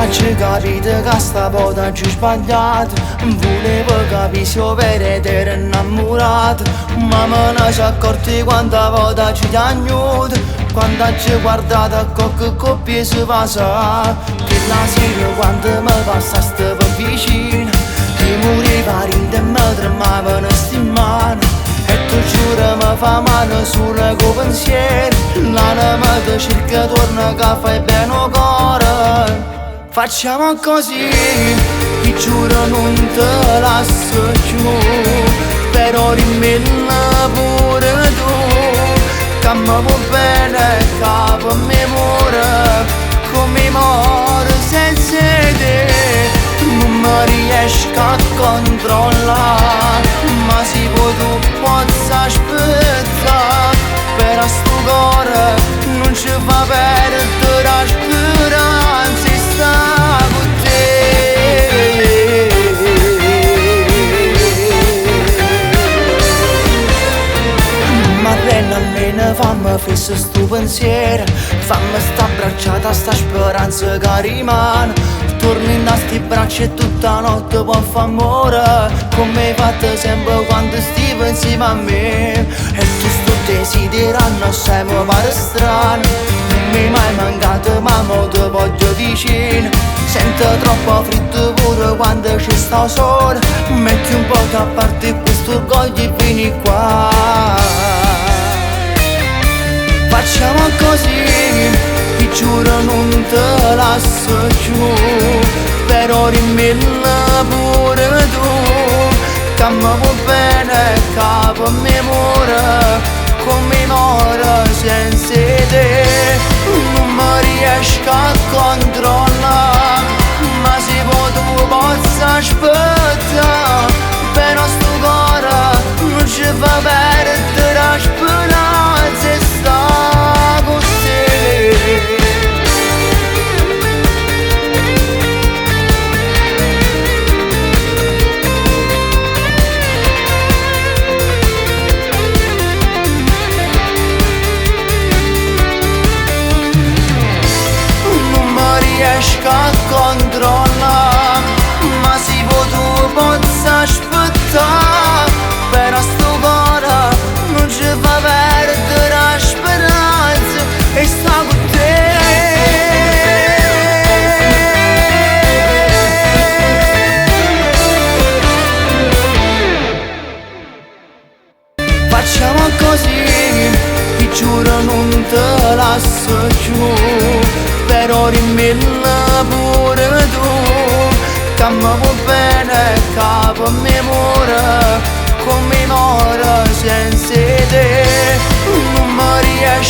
c'è capito che sta volta ci sbagliato. Volevo capire se io vero ero innamorato, ma me ne sono accorti quanta volta ci agnuto. Quando ci guardato a cocco coppie si passa, che la sera quando mi passaste per vicino, ti moriva rinde e mi tremavano sti mani. E tu giuro mi fa male solo con pensiero, l'anima ti cerca torna che fai bene al cuore. Facciamo così, ti giuro non te lascio più, però rimmella pure tu, che mi vuoi bene, che per me muore, come muore senza te. Non mi riesco a controllare, ma si può tu possa aspettare, però sto cuore non ci fa perdere la speranza e sta con te. Ma prende almeno fammi fisso sto pensiero, fammi sta abbracciata sta speranza che rimane. Torni in sti braccia e tutta notte può far amore, come hai fatto sempre quando stivo insieme a me. E tu sto desiderando sai mi pare strano, non mi è mai mancato ma mo ti voglio vicino. Sento troppo freddo pure quando ci sto solo, metti un po' da parte questo orgoglio e vieni qua. Facciamo così, ti giuro non te lascio più, però rimmella pure tu, che mi vuoi bene, che per me muore, come muore senza te. Non mi riesco a controllare, ma si può tu possa aspettare, però sto cuore non ci fa perdere la speranza e sta con te. Riesco a controllare, ma si può tu possa aspettare, però sto cuore non ci fa perdere la speranza e sta con te. Facciamo così, ti giuro non te lascio più, però rimmella pure tu, che mi vuoi bene, che per me muore, come muore senza te. Non mi riesco